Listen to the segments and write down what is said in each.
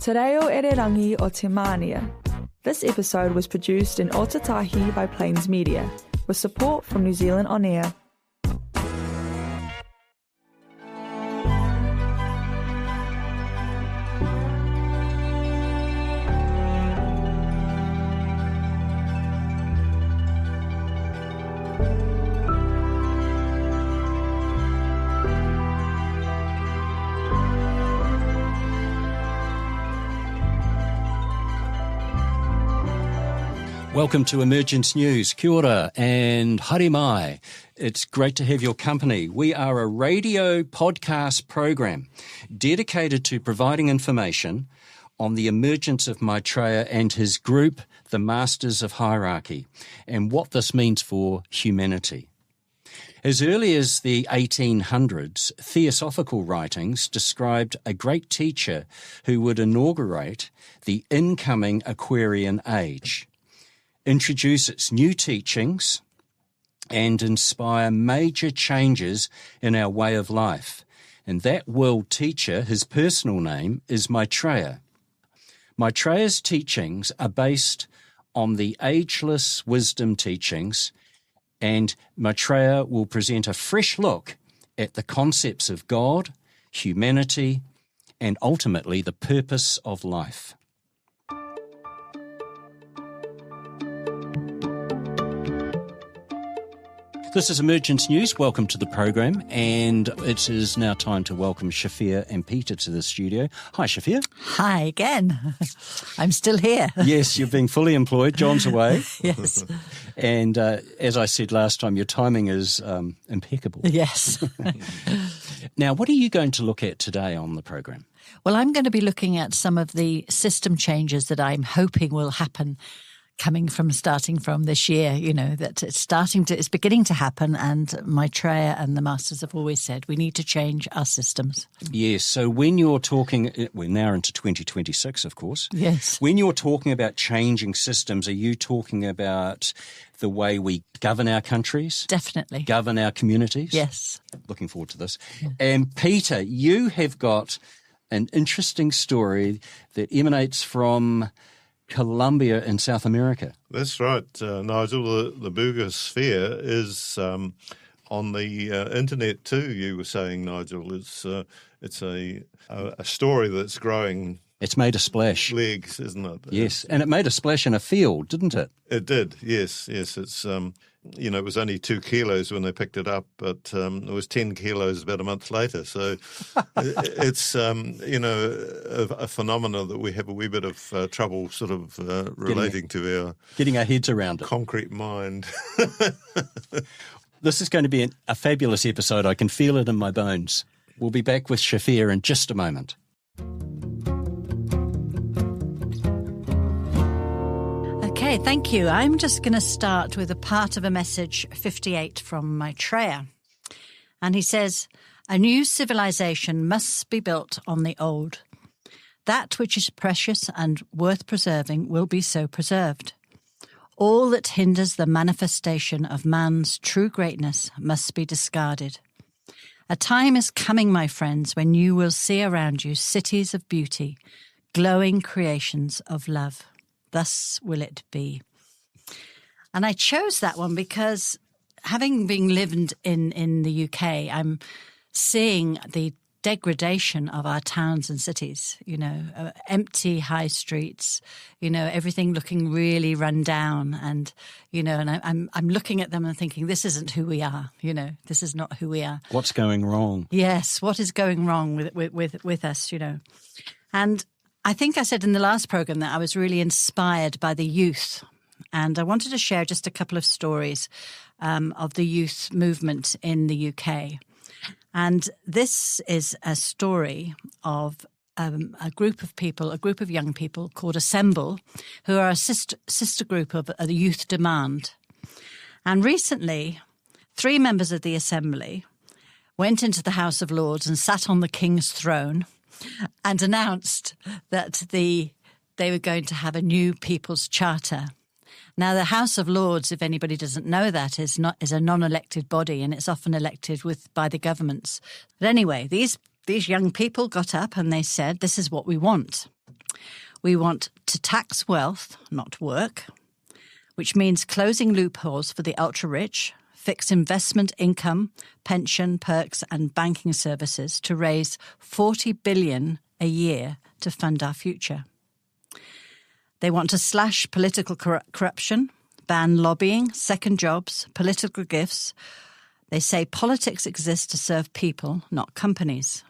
Te reo ererangi o Te Mānia. This episode was produced in Otatahi by Plains Media, with support from New Zealand On Air. Welcome to Emergence News. Kia ora and haere mai. It's great to have your company. We are a radio podcast program dedicated to providing information on the emergence of Maitreya and his group, the Masters of Hierarchy, and what this means for humanity. As early as the 1800s, theosophical writings described a great teacher who would inaugurate the incoming Aquarian age, introduce its new teachings, and inspire major changes in our way of life. And that world teacher, his personal name, is Maitreya. Maitreya's teachings are based on the ageless wisdom teachings, and Maitreya will present a fresh look at the concepts of God, humanity, and ultimately the purpose of life. This is Emergence News. Welcome to the program, and it is now time to welcome Shafir and Peter to the studio. Hi, Shafir. Hi again. I'm still here. Yes, you're being fully employed. John's away. Yes. And as I said last time, your timing is impeccable. Yes. Now, what are you going to look at today on the program? Well, I'm going to be looking at some of the system changes that I'm hoping will happen starting from this year, that it's beginning to happen, and Maitreya and the Masters have always said we need to change our systems. Yes, so when you're talking, we're now into 2026, of course. Yes. When you're talking about changing systems, are you talking about the way we govern our countries? Definitely. Govern our communities? Yes. Looking forward to this. Yeah. And Peter, you have got an interesting story that emanates from Colombia in South America. That's right, Nigel. The Buga sphere is on the internet too. You were saying, Nigel, it's a story that's growing. It's made a splash. Legs, isn't it? Yes, and it made a splash in a field, didn't it? It did. Yes. It's it was only 2 kilos when they picked it up, but it was 10 kilos about a month later. So it's, a phenomenon that we have a wee bit of trouble sort of relating to getting our heads around it. Concrete mind. This is going to be a fabulous episode. I can feel it in my bones. We'll be back with Shafir in just a moment. Okay, thank you. I'm just going to start with a part of a message 58 from Maitreya. And he says, "A new civilization must be built on the old. That which is precious and worth preserving will be so preserved. All that hinders the manifestation of man's true greatness must be discarded. A time is coming, my friends, when you will see around you cities of beauty, glowing creations of love. Thus will it be." And I chose that one because having been lived in the UK, I'm seeing the degradation of our towns and cities, empty high streets, everything looking really run down. And, and I'm looking at them and thinking, this isn't who we are. This is not who we are. What's going wrong? Yes. What is going wrong with us, And I think I said in the last program that I was really inspired by the youth, and I wanted to share just a couple of stories of the youth movement in the UK. And this is a story of a group of people, a group of young people called Assemble, who are a sister group of the Youth Demand. And recently, 3 members of the Assembly went into the House of Lords and sat on the King's throne and announced that they were going to have a new People's Charter. Now, the House of Lords, if anybody doesn't know that, is a non-elected body, and it's often elected by the governments. But anyway, these young people got up and they said, "This is what we want." We want to tax wealth, not work, which means closing loopholes for the ultra-rich, fix investment income, pension, perks and banking services to raise $40 billion a year to fund our future. They want to slash political corruption, ban lobbying, second jobs, political gifts. They say politics exists to serve people, not companies.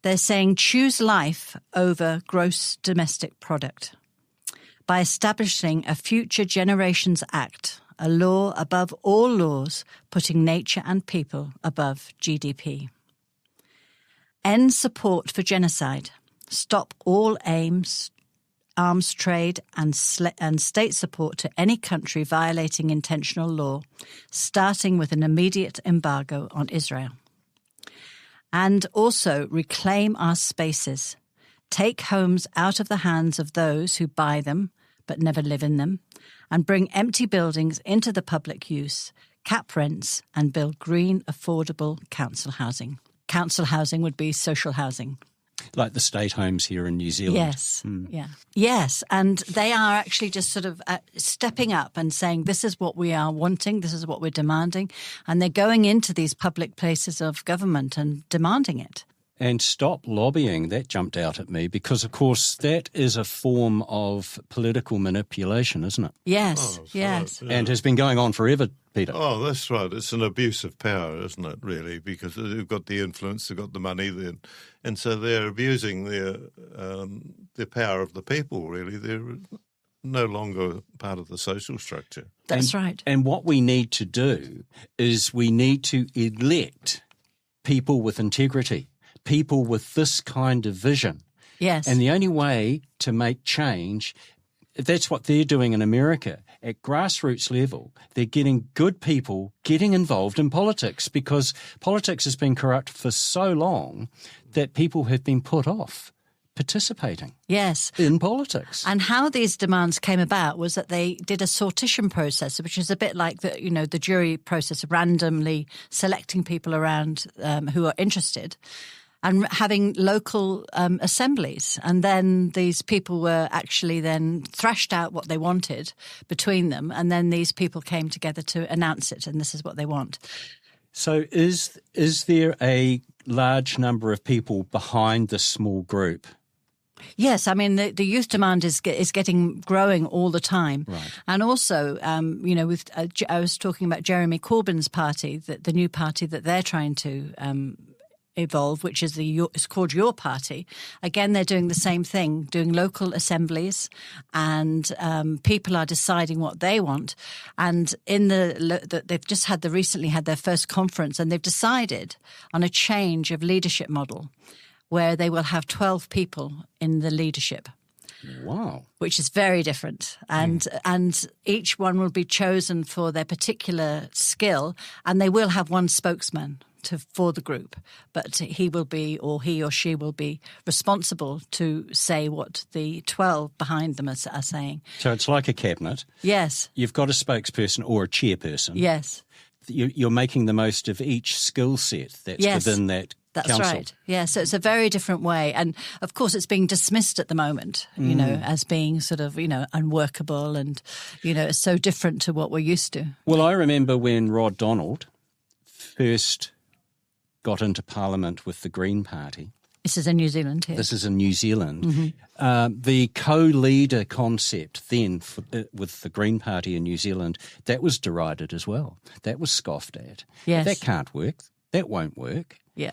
They're saying choose life over gross domestic product by establishing a Future Generations Act, a law above all laws, putting nature and people above GDP. End support for genocide. Stop all arms trade and state support to any country violating international law, starting with an immediate embargo on Israel. And also reclaim our spaces. Take homes out of the hands of those who buy them but never live in them, and bring empty buildings into the public use, cap rents, and build green, affordable council housing. Council housing would be social housing. Like the state homes here in New Zealand. Yes, yeah. Yes, and they are actually just sort of stepping up and saying this is what we are wanting, this is what we're demanding, and they're going into these public places of government and demanding it. And stop lobbying, that jumped out at me because, of course, that is a form of political manipulation, isn't it? Yes, yes. Right, yeah. And has been going on forever, Peter. Oh, that's right. It's an abuse of power, isn't it, really? Because they've got the influence, they've got the money, and so they're abusing the power of the people, really. They're no longer part of the social structure. That's right. And what we need to do is we need to elect people with integrity, people with this kind of vision. Yes. And the only way to make change, that's what they're doing in America. At grassroots level, they're getting good people getting involved in politics because politics has been corrupt for so long that people have been put off participating in politics. And how these demands came about was that they did a sortition process, which is a bit like the jury process, randomly selecting people around who are interested, and having local assemblies. And then these people were actually then thrashed out what they wanted between them. And then these people came together to announce it. And this is what they want. So is there a large number of people behind this small group? Yes, I mean the youth demand is growing all the time, right. And also with I was talking about Jeremy Corbyn's party, the new party that they're trying to evolve, which is it's called Your Party. Again, they're doing the same thing, doing local assemblies, and people are deciding what they want. And they've just recently had their first conference, and they've decided on a change of leadership model, where they will have 12 people in the leadership. Wow. Which is very different. And each one will be chosen for their particular skill, and they will have one spokesman for the group. But he or she will be responsible to say what the 12 behind them are saying. So it's like a cabinet. Yes. You've got a spokesperson or a chairperson. Yes. You're making the most of each skill set that's within that That's council. right. Yeah, so it's a very different way. And, of course, it's being dismissed at the moment, as being sort of, unworkable and, it's so different to what we're used to. Well, I remember when Rod Donald first got into Parliament with the Green Party. This is in New Zealand here. This is in New Zealand. Mm-hmm. The co-leader concept then with the Green Party in New Zealand, that was derided as well. That was scoffed at. Yes. That can't work. That won't work. Yeah.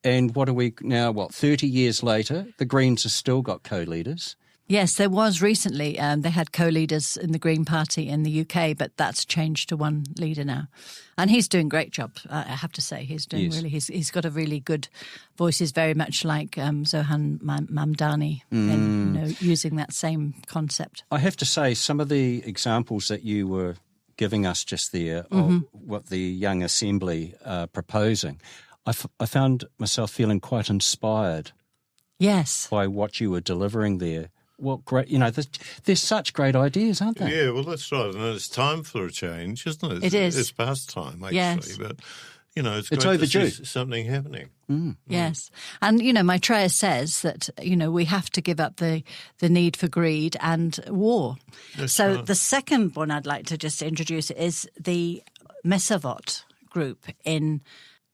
And what are we now, 30 years later, the Greens have still got co-leaders. Yes, there was recently. They had co-leaders in the Green Party in the UK, but that's changed to one leader now. And he's doing a great job, I have to say. He's doing he's got a really good voice. He's very much like Zohan Mamdani, and, using that same concept. I have to say, some of the examples that you were giving us just there of what the Young Assembly are proposing, I found myself feeling quite inspired. Yes. By what you were delivering there. Well, great. There's such great ideas, aren't there? Yeah, well, that's right. And it's time for a change, isn't it? It is. It's past time, actually. Yes. But, it's It's great overdue. to see something happening. Yes. And, Maitreya says that, we have to give up the need for greed and war. That's So right. the second one I'd like to just introduce is the Mesavot group in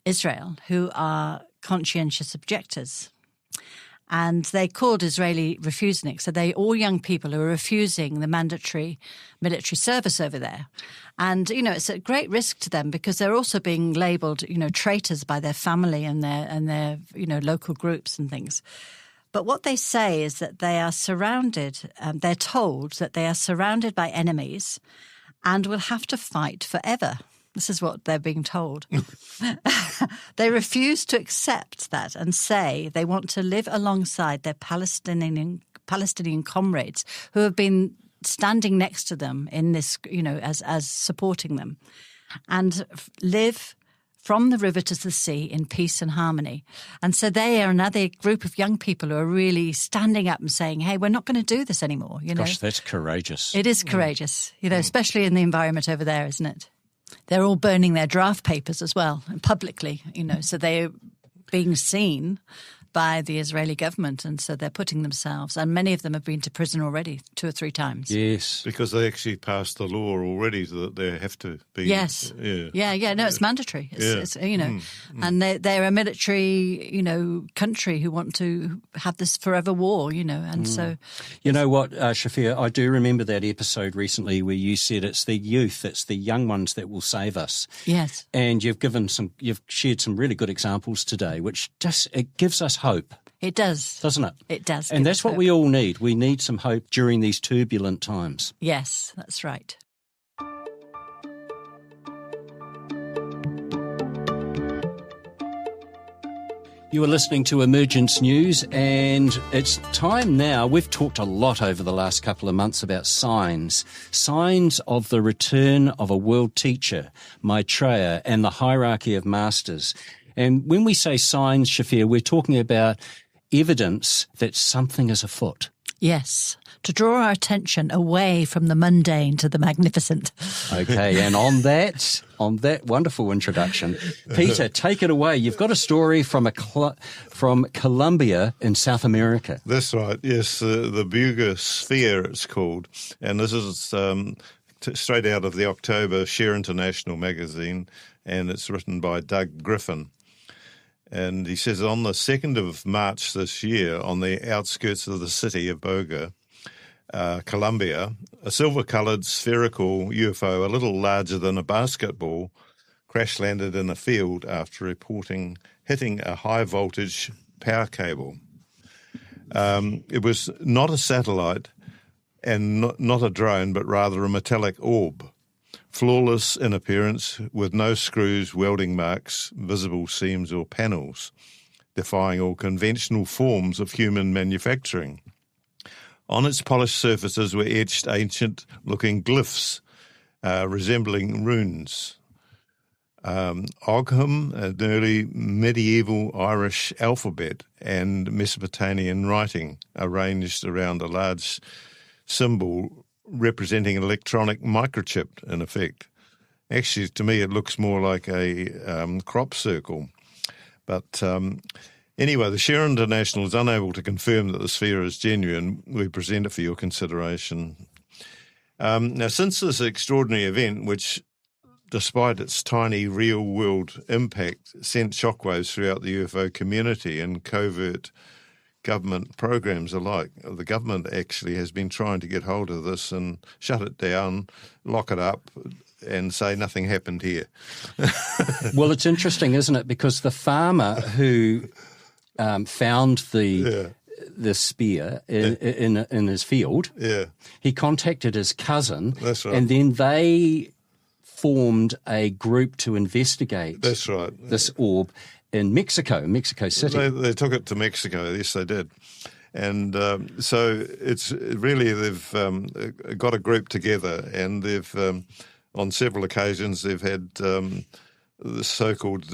Israel, who are conscientious objectors. And they called Israeli refuseniks. So they all young people who are refusing the mandatory military service over there. And, it's a great risk to them because they're also being labelled, traitors by their family and their local groups and things. But what they say is that they are surrounded, they're told that they are surrounded by enemies and will have to fight forever. This is what they're being told. They refuse to accept that and say they want to live alongside their Palestinian comrades who have been standing next to them in this, as supporting them, and live from the river to the sea in peace and harmony. And so they are another group of young people who are really standing up and saying, hey, we're not going to do this anymore. Gosh, that's courageous. It is courageous, especially in the environment over there, isn't it? They're all burning their draft papers as well, publicly, so they're being seen by the Israeli government, and so they're putting themselves, and many of them have been to prison already 2 or 3 times. Yes. Because they actually passed the law already that they have to be. Yes. Yeah. No, it's mandatory. It's and they're a military, country who want to have this forever war, and so. You know what, Shafir, I do remember that episode recently where you said it's the youth, it's the young ones that will save us. Yes. And you've shared some really good examples today, which it gives us hope. It does. Doesn't it? It does. And that's what we all need. We need some hope during these turbulent times. Yes, that's right. You are listening to Emergence News, and it's time now. We've talked a lot over the last couple of months about signs of the return of a world teacher, Maitreya, and the hierarchy of masters. And when we say signs, Shafir, we're talking about evidence that something is afoot. Yes, to draw our attention away from the mundane to the magnificent. Okay, and on that wonderful introduction, Peter, take it away. You've got a story from from Colombia in South America. That's right. Yes, the Buga sphere it's called, and this is straight out of the October Share International magazine, and it's written by Doug Griffin. And he says on the 2nd of March this year, on the outskirts of the city of Buga, Colombia, a silver-coloured spherical UFO, a little larger than a basketball, crash-landed in a field after reporting hitting a high-voltage power cable. It was not a satellite and not a drone, but rather a metallic orb. Flawless in appearance, with no screws, welding marks, visible seams or panels, defying all conventional forms of human manufacturing. On its polished surfaces were etched ancient-looking glyphs resembling runes. Ogham, an early medieval Irish alphabet, and Mesopotamian writing arranged around a large symbol representing an electronic microchip, in effect. Actually, to me, it looks more like a crop circle. But anyway, the Share International is unable to confirm that the sphere is genuine. We present it for your consideration. Now, since this extraordinary event, which, despite its tiny real-world impact, sent shockwaves throughout the UFO community and covert government programs alike, the government actually has been trying to get hold of this and shut it down, lock it up, and say nothing happened here. Well, it's interesting, isn't it? Because the farmer who found the spear in his field, he contacted his cousin, That's right. and then they formed a group to investigate That's right. this orb in Mexico City. They took it to Mexico. Yes, they did. And so it's really they've got a group together, and they've on several occasions they've had the so-called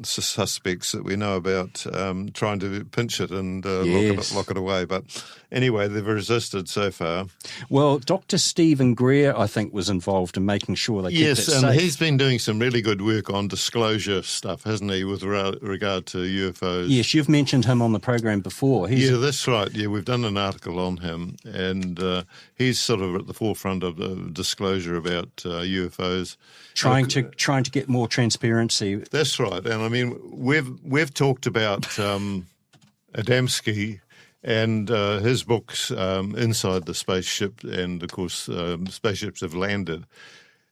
suspects that we know about trying to pinch it and lock it away. But anyway, they've resisted so far. Well, Dr. Stephen Greer, I think, was involved in making sure they kept it safe. Yes, and he's been doing some really good work on disclosure stuff, hasn't he, with regard to UFOs? Yes, you've mentioned him on the program before. Yeah, that's right. Yeah, we've done an article on him, and he's sort of at the forefront of the disclosure about UFOs. Trying to get more transparency. That's right. And I mean, we've talked about Adamski and his books, Inside the Spaceship, and of course, spaceships have landed.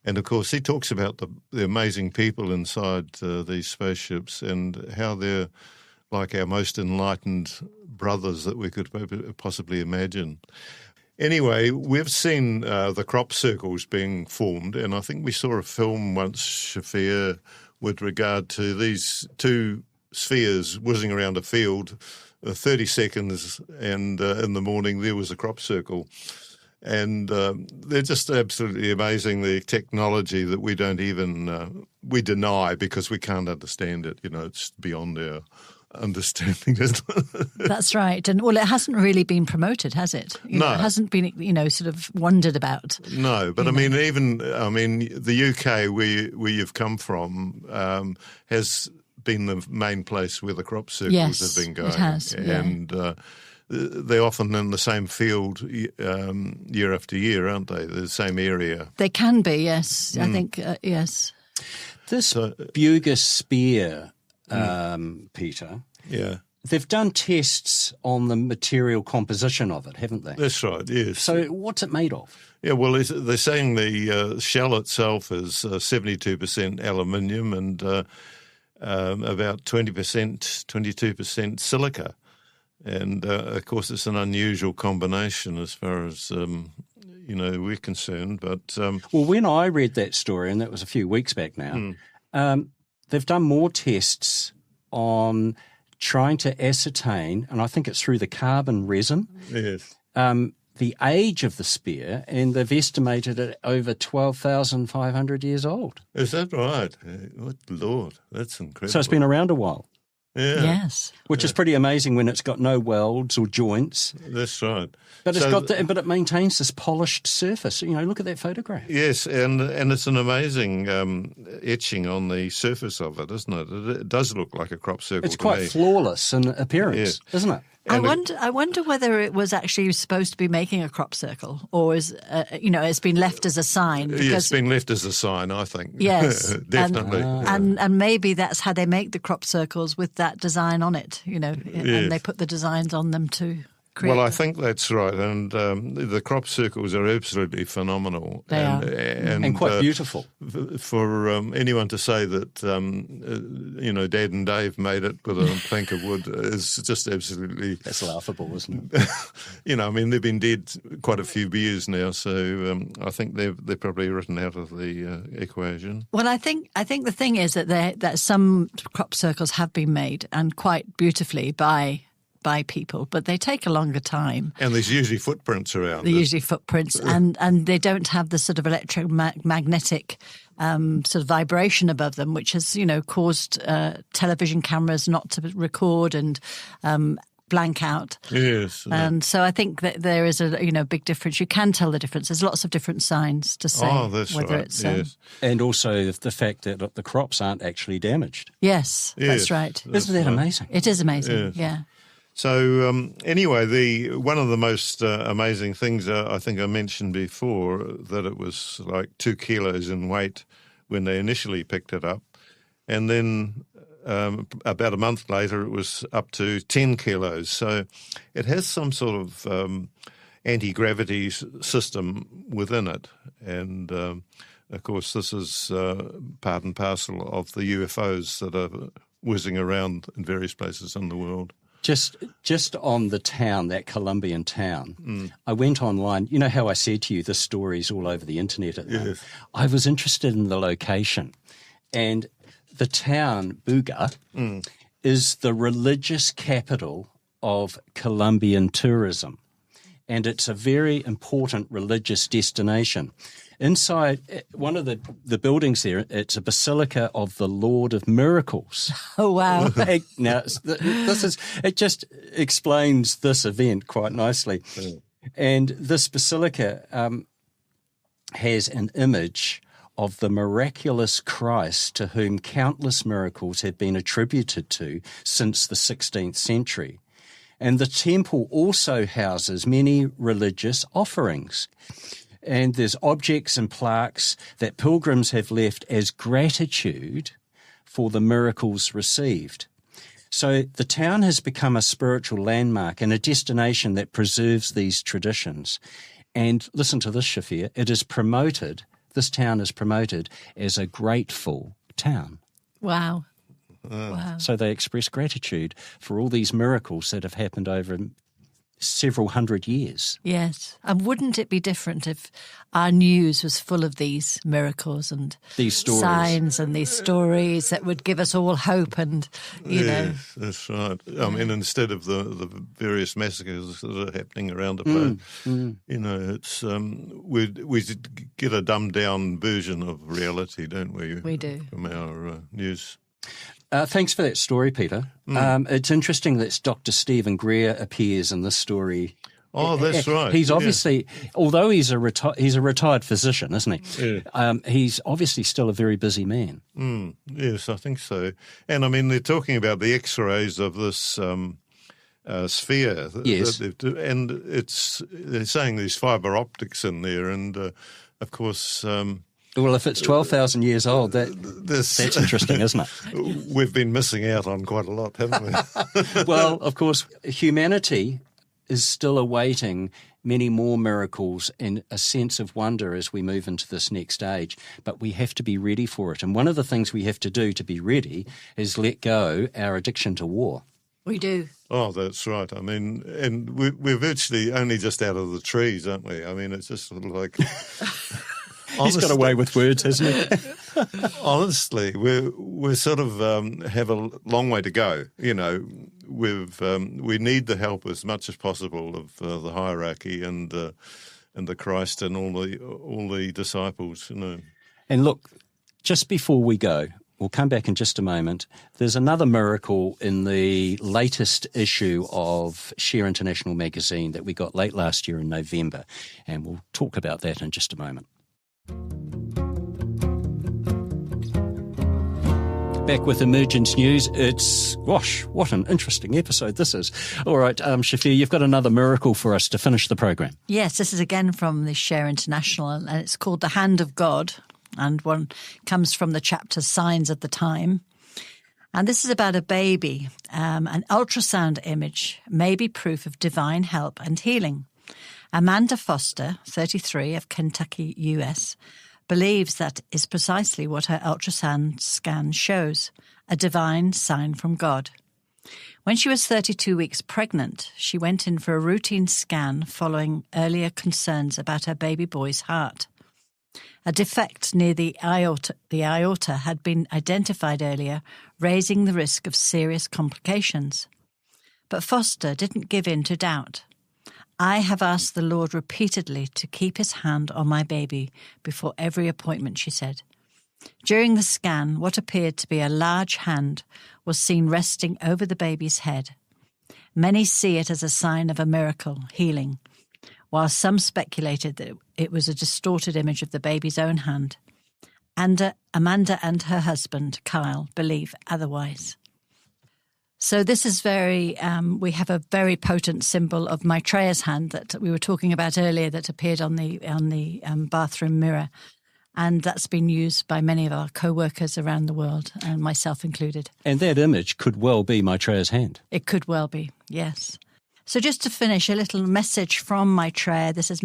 And of course, he talks about the amazing people inside these spaceships and how they're like our most enlightened brothers that we could possibly imagine. Anyway, we've seen the crop circles being formed, and I think we saw a film once, Shafir, with regard to these two spheres whizzing around a field, 30 seconds, and in the morning there was a crop circle. And they're just absolutely amazing, the technology that we don't even, we deny because we can't understand it. You know, it's beyond our understanding, isn't it? That's right. And, well, it hasn't really been promoted, has it? No. It hasn't been, sort of wondered about. No, but the UK, where you've come from, has been the main place where the crop circles have been going. It has, yeah. And they're often in the same field year after year, aren't they? The same area. They can be, yes. I think, yes. This Buga spear, Peter, yeah, they've done tests on the material composition of it, haven't they? That's right, yes. So what's it made of? Yeah, well, they're saying the shell itself is 72% aluminium and about 22% silica. And, of course, it's an unusual combination as far as, we're concerned. But well, when I read that story, and that was a few weeks back now, they've done more tests on trying to ascertain, and I think it's through the carbon resin, yes, the age of the spear, and they've estimated it over 12,500 years old. Is that right? Good Lord, that's incredible. So it's been around a while. Yeah. Yes. Which is pretty amazing when it's got no welds or joints. That's right. But but it maintains this polished surface. Look at that photograph. Yes, and it's an amazing etching on the surface of it, isn't it? It does look like a crop circle. It's quite flawless in appearance, isn't it? I wonder whether it was actually supposed to be making a crop circle, or it's been left as a sign. Because, it's been left as a sign, I think. Yes, definitely. And maybe that's how they make the crop circles, with that design on it. And they put the designs on them to create. Well, I think that's right, and the crop circles are absolutely phenomenal. They are, and quite beautiful. For anyone to say that, Dad and Dave made it with a plank of wood is just absolutely... That's laughable, isn't it? They've been dead quite a few years now, so I think they're probably written out of the equation. Well, I think the thing is that some crop circles have been made, and quite beautifully by people, but they take a longer time. And there's usually footprints around. They're usually footprints, and they don't have the sort of electromagnetic sort of vibration above them, which has, caused television cameras not to record and blank out. Yes. And so I think that there is a big difference. You can tell the difference. There's lots of different signs to say whether it's... Yes. And also the fact that the crops aren't actually damaged. Yes, that's right. Isn't that amazing? It is amazing, yeah. So anyway, one of the most amazing things I think I mentioned before, that it was like 2 kilos in weight when they initially picked it up, and then about a month later it was up to 10 kilos. So it has some sort of anti-gravity system within it, and of course this is part and parcel of the UFOs that are whizzing around in various places in the world. Just on the town, that Colombian town, I went online. You know how I said to you, this story's all over the internet at the moment? I was interested in the location. And the town, Buga, is the religious capital of Colombian tourism. And it's a very important religious destination. Inside one of the buildings there, it's a Basilica of the Lord of Miracles. Oh, wow. Now, it just explains this event quite nicely. And this basilica has an image of the miraculous Christ to whom countless miracles have been attributed to since the 16th century. And the temple also houses many religious offerings. And there's objects and plaques that pilgrims have left as gratitude for the miracles received. So the town has become a spiritual landmark and a destination that preserves these traditions. And listen to this, Shafir, this town is promoted as a grateful town. Wow. Wow. So they express gratitude for all these miracles that have happened over several hundred years. Yes. And wouldn't it be different if our news was full of these miracles and these stories, signs and these stories that would give us all hope and, you know. That's right. I mean, instead of the various massacres that are happening around the place, you know, it's we get a dumbed-down version of reality, don't we? We do. From our news. Thanks for that story, Peter. It's interesting that Dr. Stephen Greer appears in this story. Oh, that's right. He's obviously, although he's a retired physician, isn't he? Yeah. He's obviously still a very busy man. Yes, I think so. And I mean, they're talking about the X-rays of this sphere. Yes. And they're saying there's fibre optics in there, and of course. Well, if it's 12,000 years old, that's interesting, isn't it? We've been missing out on quite a lot, haven't we? Well, of course, humanity is still awaiting many more miracles and a sense of wonder as we move into this next age. But we have to be ready for it. And one of the things we have to do to be ready is let go our addiction to war. We do. Oh, that's right. I mean, and we're virtually only just out of the trees, aren't we? I mean, it's just sort of like... He's got away with words, hasn't he? Honestly, we're sort of have a long way to go. You know, we need the help as much as possible of the hierarchy and the Christ and all the disciples. You know. And look, just before we go, we'll come back in just a moment. There's another miracle in the latest issue of Share International magazine that we got late last year in November, and we'll talk about that in just a moment. Back with Emergence News. What an interesting episode this is. All right, Shafir, you've got another miracle for us to finish the program. Yes, this is again from the Share International, and it's called The Hand of God, and one comes from the chapter Signs of the Time. And this is about a baby. An ultrasound image may be proof of divine help and healing. Amanda Foster, 33, of Kentucky, US, believes that is precisely what her ultrasound scan shows, a divine sign from God. When she was 32 weeks pregnant, she went in for a routine scan following earlier concerns about her baby boy's heart. A defect near the aorta had been identified earlier, raising the risk of serious complications. But Foster didn't give in to doubt. I have asked the Lord repeatedly to keep his hand on my baby before every appointment, she said. During the scan, what appeared to be a large hand was seen resting over the baby's head. Many see it as a sign of a miracle, healing, while some speculated that it was a distorted image of the baby's own hand. And Amanda and her husband, Kyle, believe otherwise. So this is we have a very potent symbol of Maitreya's hand that we were talking about earlier that appeared on the bathroom mirror. And that's been used by many of our co-workers around the world, and myself included. And that image could well be Maitreya's hand. It could well be, yes. So just to finish, a little message from Maitreya. This is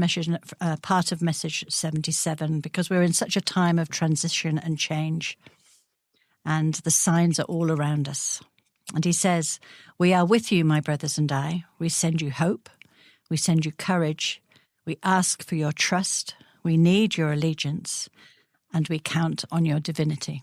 part of message 77, because we're in such a time of transition and change. And the signs are all around us. And he says, "We are with you, my brothers and I. We send you hope. We send you courage. We ask for your trust. We need your allegiance. And we count on your divinity."